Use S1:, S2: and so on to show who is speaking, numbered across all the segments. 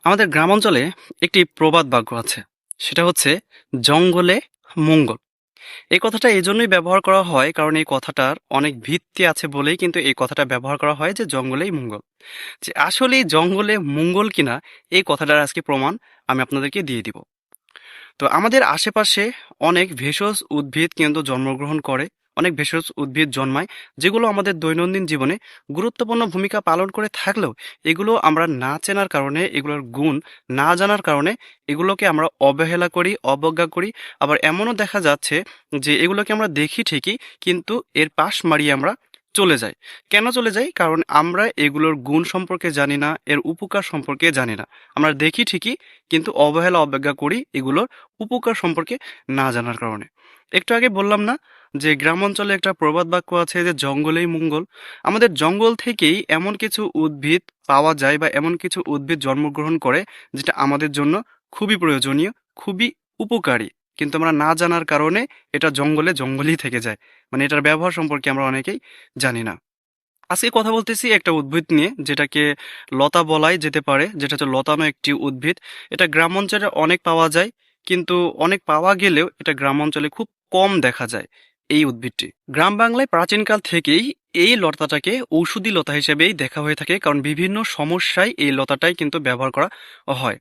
S1: আমাদের গ্রামাঞ্চলে একটি প্রবাদ বাক্য আছে। সেটা হচ্ছে জঙ্গলে মঙ্গল। এই কথাটা এজন্যই ব্যবহার করা হয় কারণ এই কথাটার অনেক ভিত্তি আছে বলেই কিন্তু এই কথাটা ব্যবহার করা হয় যে জঙ্গলেই মঙ্গল। যে আসলেই জঙ্গলে মঙ্গল কিনা এই কথাটার আজকে প্রমাণ আমি আপনাদেরকে দিয়ে দিব। তো আমাদের আশেপাশে অনেক ভেষজ উদ্ভিদ কিন্তু জন্মগ্রহণ করে, অনেক ভেষজ উদ্ভিদ জন্মায়, যেগুলো আমাদের দৈনন্দিন জীবনে গুরুত্বপূর্ণ ভূমিকা পালন করে থাকলেও এগুলো আমরা না চেনার কারণে, এগুলোর গুণ না জানার কারণে এগুলোকে আমরা অবহেলা করি, অবজ্ঞা করি। আবার এমনও দেখা যাচ্ছে যে এগুলোকে আমরা দেখি ঠিকই, কিন্তু এর পাশ মারিয়ে আমরা চলে যাই। কেন চলে যাই? কারণ আমরা এগুলোর গুণ সম্পর্কে জানি না, এর উপকার সম্পর্কে জানি না। আমরা দেখি ঠিকই, কিন্তু অবহেলা অবজ্ঞা করি এগুলোর উপকার সম্পর্কে না জানার কারণে। একটু আগে বললাম না যে গ্রাম অঞ্চলে একটা প্রবাদ বাক্য আছে যে জঙ্গলেই মঙ্গল। আমাদের জঙ্গল থেকেই এমন কিছু উদ্ভিদ পাওয়া যায় বা এমন কিছু উদ্ভিদ জন্মগ্রহণ করে যেটা আমাদের জন্য খুবই প্রয়োজনীয়, খুবই উপকারী। কিন্তু আমরা না জানার কারণে এটা জঙ্গলে জঙ্গলই থেকে যায়। মানে এটার ব্যবহার সম্পর্কে আমরা অনেকেই জানি না। আজকে কথা বলতেছি একটা উদ্ভিদ নিয়ে যেটাকে লতা বলাই যেতে পারে, যেটা হচ্ছে লতানো একটি উদ্ভিদ। এটা গ্রাম অঞ্চলে অনেক পাওয়া যায়, কিন্তু অনেক পাওয়া গেলেও এটা গ্রাম অঞ্চলে খুব কম দেখা যায় এই উদ্ভিদটি। গ্রাম বাংলায় প্রাচীনকাল থেকেই এই লতাটাকে ঔষধি লতা হিসেবেই দেখা হয়ে থাকে, কারণ বিভিন্ন সমস্যায় এই লতাটাই কিন্তু ব্যবহার করা হয়।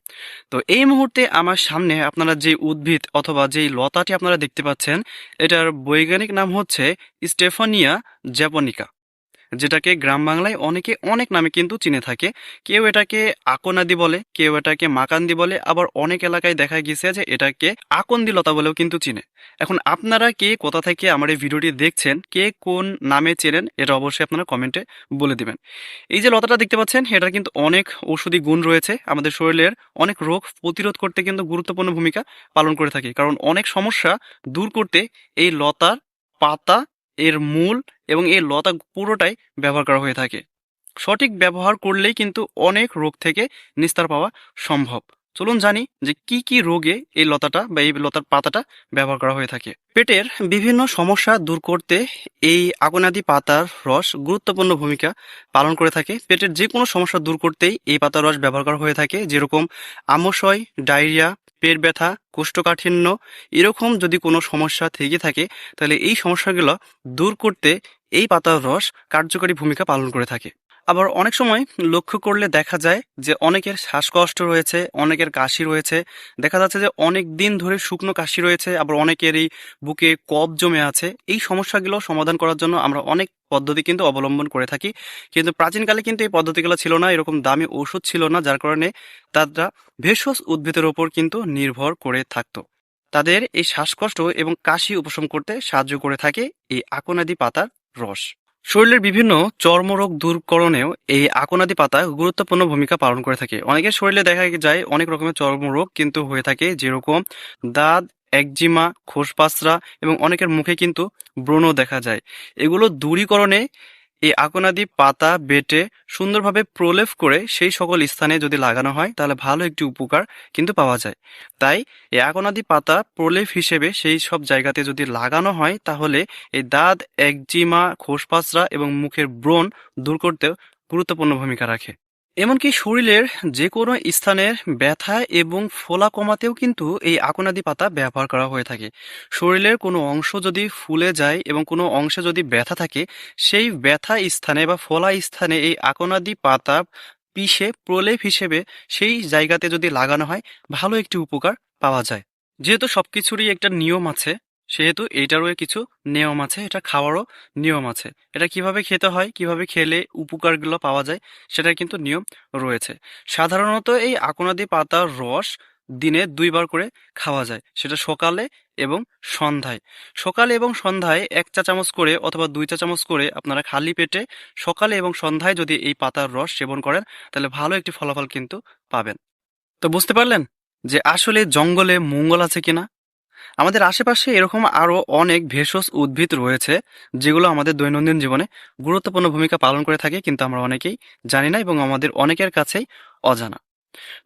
S1: তো এই মুহূর্তে আমার সামনে আপনারা যে উদ্ভিদ অথবা যেই লতাটি আপনারা দেখতে পাচ্ছেন, এটার বৈজ্ঞানিক নাম হচ্ছে স্টেফানিয়া জ্যাপনিকা, যেটাকে গ্রাম বাংলায় অনেকে অনেক নামে কিন্তু চিনে থাকে। কেউ এটাকে আকনাদি বলে, কেউ এটাকে মাকান্দি বলে, আবার অনেক এলাকায় দেখা গেছে যে এটাকে আকন্দি লতা বলেও কিন্তু চিনে। এখন আপনারা কে কোথা থেকে আমার এই ভিডিওটি দেখছেন, কে কোন নামে চেনেন, এটা অবশ্যই আপনারা কমেন্টে বলে দিবেন। এই যে লতাটা দেখতে পাচ্ছেন, এটার কিন্তু অনেক ঔষধি গুণ রয়েছে, আমাদের শরীরের অনেক রোগ প্রতিরোধ করতে কিন্তু গুরুত্বপূর্ণ ভূমিকা পালন করে থাকে। কারণ অনেক সমস্যা দূর করতে এই লতার পাতা, এর মূল এবং এই লতা পুরোটাই ব্যবহার করা হয়ে থাকে। সঠিক ব্যবহার করলেই কিন্তু অনেক রোগ থেকে নিস্তার পাওয়া সম্ভব। চলুন জানি যে কি কি রোগে এই লতাটা বা এই লতার পাতাটা ব্যবহার করা হয়ে থাকে। পেটের বিভিন্ন সমস্যা দূর করতে এই আগনাদি পাতার রস গুরুত্বপূর্ণ ভূমিকা পালন করে থাকে। পেটের যে কোনো সমস্যা দূর করতেই এই পাতার রস ব্যবহার করা হয়ে থাকে, যেরকম আমশয়, ডায়রিয়া, পেট ব্যথা, কোষ্ঠকাঠিন্য, এরকম যদি কোনো সমস্যা থেকে থাকে তাহলে এই সমস্যাগুলো দূর করতে এই পাতার রস কার্যকরী ভূমিকা পালন করে থাকে। আবার অনেক সময় লক্ষ্য করলে দেখা যায় যে অনেকের শ্বাসকষ্ট রয়েছে, অনেকের কাশি রয়েছে, দেখা যাচ্ছে যে অনেক দিন ধরে শুকনো কাশি রয়েছে, আবার অনেকেরই বুকে কফ জমে আছে। এই সমস্যাগুলো সমাধান করার জন্য আমরা অনেক পদ্ধতি কিন্তু অবলম্বন করে থাকি, কিন্তু প্রাচীনকালে কিন্তু এই পদ্ধতিগুলো ছিল না, এরকম দামি ওষুধ ছিল না, যার কারণে তারা ভেষজ উদ্ভিদের ওপর কিন্তু নির্ভর করে থাকতো। তাদের এই শ্বাসকষ্ট এবং কাশি উপশম করতে সাহায্য করে থাকে এই আকনাদি পাতার রস। শরীরের বিভিন্ন চর্মরোগ দূরকরণেও এই আকনাদি পাতা গুরুত্বপূর্ণ ভূমিকা পালন করে থাকে। অনেকের শরীরে দেখা যায় অনেক রকমের চর্মরোগ কিন্তু হয়ে থাকে, যেরকম দাঁত, একজিমা, খোসপাসরা এবং অনেকের মুখে কিন্তু ব্রণ দেখা যায়। এগুলো দূরীকরণে এই আকনাদি পাতা বেটে সুন্দরভাবে প্রলেপ করে সেই সকল স্থানে যদি লাগানো হয় তাহলে ভালো একটি উপকার কিন্তু পাওয়া যায়। তাই এই আকনাদি পাতা প্রলেপ হিসেবে সেই সব জায়গাতে যদি লাগানো হয় তাহলে এই দাঁত, একজিমা, খোসপাসরা এবং মুখের ব্রণ দূর করতেও গুরুত্বপূর্ণ ভূমিকা রাখে। এমনকি শরীরের যে কোনো স্থানের ব্যথা এবং ফোলা কমাতেও কিন্তু এই আকনাদি পাতা ব্যবহার করা হয়ে থাকে। শরীরের কোনো অংশ যদি ফুলে যায় এবং কোনো অংশে যদি ব্যথা থাকে, সেই ব্যথা স্থানে বা ফোলা স্থানে এই আকনাদি পাতা পিষে প্রলেপ হিসেবে সেই জায়গাতে যদি লাগানো হয় ভালো একটি উপকার পাওয়া যায়। যেহেতু সবকিছুরই একটা নিয়ম আছে, সেহেতু এইটারও কিছু নিয়ম আছে, এটা খাওয়ারও নিয়ম আছে। এটা কিভাবে খেতে হয়, কিভাবে খেলে উপকারগুলো পাওয়া যায়, সেটার কিন্তু নিয়ম রয়েছে। সাধারণত এই আকনাদি পাতার রস দিনে 2 বার করে খাওয়া যায়, সেটা সকালে এবং সন্ধ্যায়। সকালে এবং সন্ধ্যায় 1 চা চামচ করে অথবা 2 চা চামচ করে আপনারা খালি পেটে সকালে এবং সন্ধ্যায় যদি এই পাতার রস সেবন করেন তাহলে ভালো একটি ফলাফল কিন্তু পাবেন। তো বুঝতে পারলেন যে আসলে জঙ্গলে মঙ্গল আছে কিনা। আমাদের আশেপাশে এরকম আরো অনেক ভেষজ উদ্ভিদ রয়েছে যেগুলো আমাদের দৈনন্দিন জীবনে গুরুত্বপূর্ণ ভূমিকা পালন করে থাকে, কিন্তু আমরা অনেকেই জানি না এবং আমাদের অনেকের কাছেই অজানা।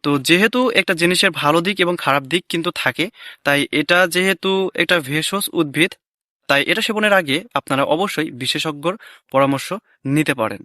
S1: তো যেহেতু একটা জিনিসের ভালো দিক এবং খারাপ দিক কিন্তু থাকে, তাই এটা যেহেতু একটা ভেষজ উদ্ভিদ, তাই এটা সেবনের আগে আপনারা অবশ্যই বিশেষজ্ঞর পরামর্শ নিতে পারেন।